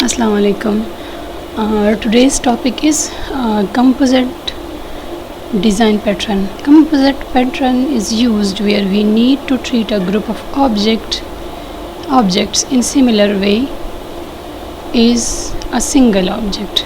Assalamu alaikum. Today's topic is composite design pattern. Composite pattern is used where we need to treat a group of objects in similar way is a single object.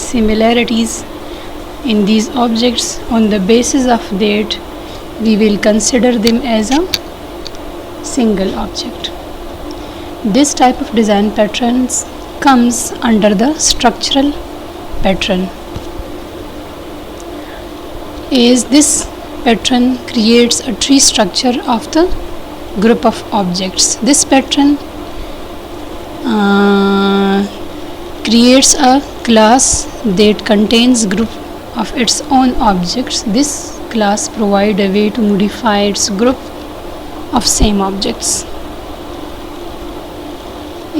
similarities in these objects. On the basis of that, we will consider them as a single object. This type of design patterns comes under the structural pattern, as this pattern creates a tree structure of the group of objects. This pattern creates a class that contains group of its own objects. This class provides a way to modify its group of same objects.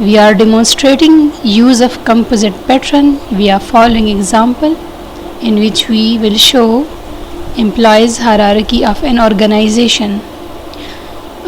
We are demonstrating use of composite pattern. We are following example in which we will show implies hierarchy of an organization.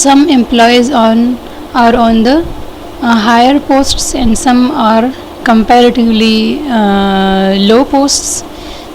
Some employees are on the higher posts and some are comparatively low posts.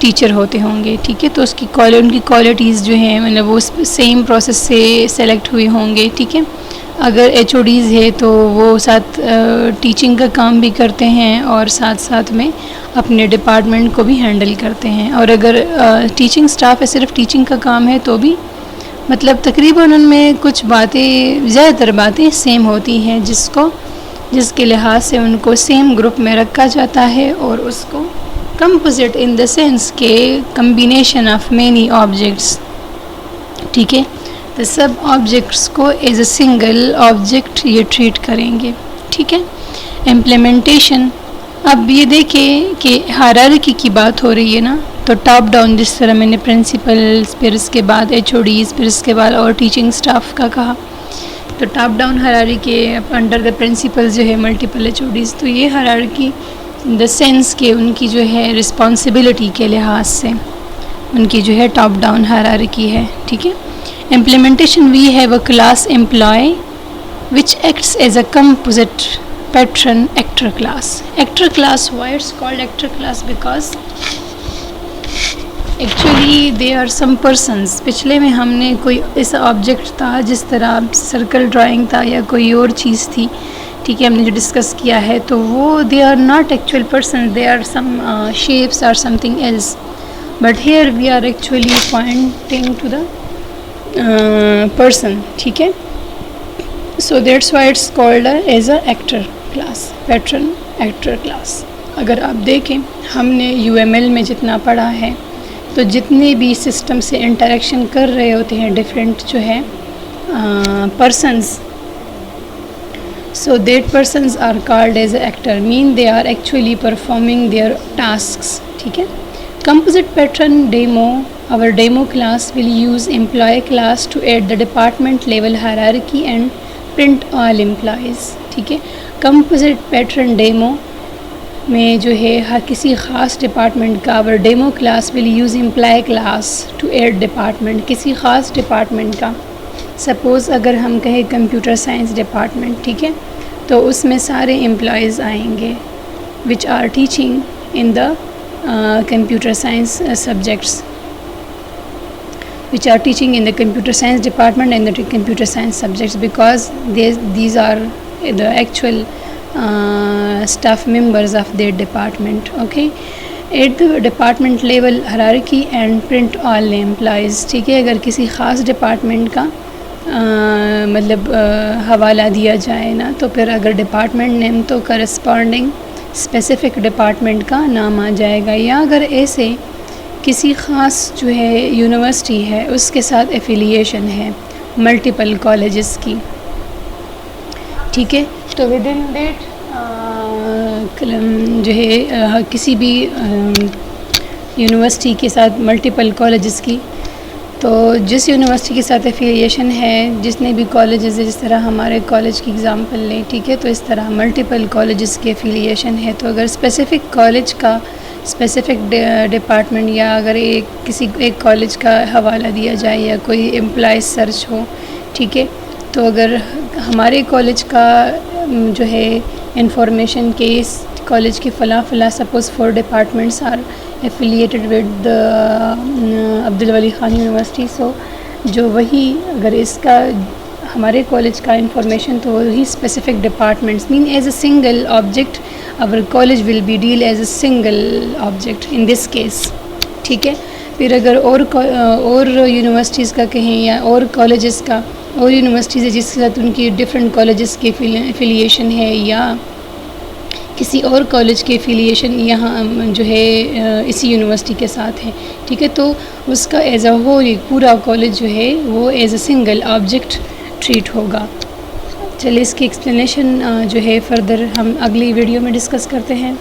Teacher ہوتے ہوں گے، ٹھیک ہے، تو اس کی ان کی qualities جو ہیں مطلب وہ سیم پروسیس سے سلیکٹ ہوئے ہوں گے، ٹھیک ہے۔ اگر ایچ او ڈیز ہے تو وہ ساتھ ٹیچنگ کا کام بھی کرتے ہیں اور ساتھ ساتھ میں اپنے ڈپارٹمنٹ کو بھی ہینڈل کرتے ہیں، اور اگر ٹیچنگ سٹاف ہے صرف ٹیچنگ کا کام ہے تو بھی مطلب تقریباً ان میں کچھ باتیں زیادہ تر باتیں سیم ہوتی ہیں، جس کے لحاظ سے ان کو سیم گروپ میں رکھا جاتا ہے، اور اس کو کمپوزٹ ان دا سینس کے کمبینیشن آف مینی آبجیکٹس، ٹھیک ہے، تو سب آبجیکٹس کو ایز اے سنگل آبجیکٹ یہ ٹریٹ کریں گے، ٹھیک ہے۔ امپلیمنٹیشن، اب یہ دیکھیں کہ ہائرارکی کی بات ہو رہی ہے نا، تو ٹاپ ڈاؤن جس طرح میں نے پرنسپلز، پھر اس کے بعد ایچ او ڈیز، پھر اس کے بعد اور ٹیچنگ سٹاف کا کہا، تو ٹاپ ڈاؤن ہائرارکی کے انڈر دا پرنسپل جو ہے ملٹیپل ایچ او ڈیز، تو یہ ہائرارکی ان دا سینس کہ ان کی جو ہے رسپانسبلٹی کے لحاظ سے ان کی جو ہے ٹاپ ڈاؤن ہائرارکی ہے، ٹھیک ہے۔ Implementation we have a class employee which acts as a composite patron actor class. Actor class, why it's called actor class? Because actually there are some persons. پچھلے میں ہم نے کوئی ایسا آبجیکٹ تھا جس طرح سرکل ڈرائنگ تھا یا کوئی اور چیز تھی، ٹھیک ہے، ہم نے جو ڈسکس کیا ہے، تو وہ they are not actual persons, they are some shapes or something else, but here we are actually pointing to the person، ٹھیک ہے۔ So that's why it's called as a actor class, patron actor class. اگر آپ دیکھیں ہم نے UML میں جتنا پڑھا ہے، تو جتنے بھی سسٹم سے انٹریکشن کر رہے ہوتے ہیں ڈفرینٹ جو ہے persons, so that persons are called as actor, mean they are actually performing their tasks، ٹھیک ہے۔ Composite patron demo, our demo class will use employee class to add the department level hierarchy and print all employees، ٹھیک ہے۔ Composite pattern demo میں جو ہے ہر کسی خاص department کا اور demo class will use employee class to add department, کسی خاص ڈپارٹمنٹ کا، سپوز اگر ہم کہیں کمپیوٹر سائنس ڈپارٹمنٹ، ٹھیک ہے، تو اس میں سارے امپلائیز آئیں گے which are teaching in the computer science subjects, which are teaching in the computer science department and the computer science subjects, because these are the actual staff members of their department, okay. At the department level hierarchy and print all employees، ٹھیک ہے، اگر کسی خاص department کا مطلب حوالہ دیا جائے نا، تو پھر اگر ڈپارٹمنٹ نیم تو کرسپونڈنگ اسپیسیفک ڈپارٹمنٹ کا نام آ جائے گا، یا اگر ایسے کسی خاص جو ہے یونیورسٹی ہے اس کے ساتھ ایفیلیشن ہے ملٹیپل کالجز کی، ٹھیک ہے، تو ود ان دیٹ جو ہے کسی بھی یونیورسٹی کے ساتھ ملٹیپل کالجز کی، تو جس یونیورسٹی کے ساتھ ایفیلیشن ہے، جتنے بھی کالجز ہے، جس طرح ہمارے کالج کی اگزامپل لیں، ٹھیک ہے، تو اس طرح ملٹیپل کالجز کی ایفیلیشن ہے، تو اگر اسپیسیفک کالج کا اسپیسیفک ڈپارٹمنٹ یا اگر کسی ایک کالج کا حوالہ دیا جائے یا کوئی امپلائی سرچ ہو، ٹھیک ہے، تو اگر ہمارے کالج کا جو ہے انفارمیشن کے اس کالج کے فلاں suppose 4 departments are affiliated with Abdul Wali Khan university, so جو وہی اگر اس کا ہمارے کالج کا انفارمیشن، تو وہی اسپیسیفک ڈپارٹمنٹس مین as a single object our college will be deal as a single object in this case، ٹھیک ہے۔ پھر اگر اور یونیورسٹیز کا کہیں یا اور کالجز کا، اور یونیورسٹیز ہے جس کے ساتھ ان کی ڈفرینٹ کالجز کی ایفیلیشن ہے، یا کسی اور کالج کے ایفیلیشن یہاں جو ہے اسی یونیورسٹی کے ساتھ ہے، ٹھیک ہے، تو اس کا ایز اے ہول پورا کالج جو ہے وہ as a single object treat ہوگا۔ چلیے اس کی ایکسپلینیشن جو ہے فردر ہم اگلی ویڈیو میں ڈسکس کرتے ہیں۔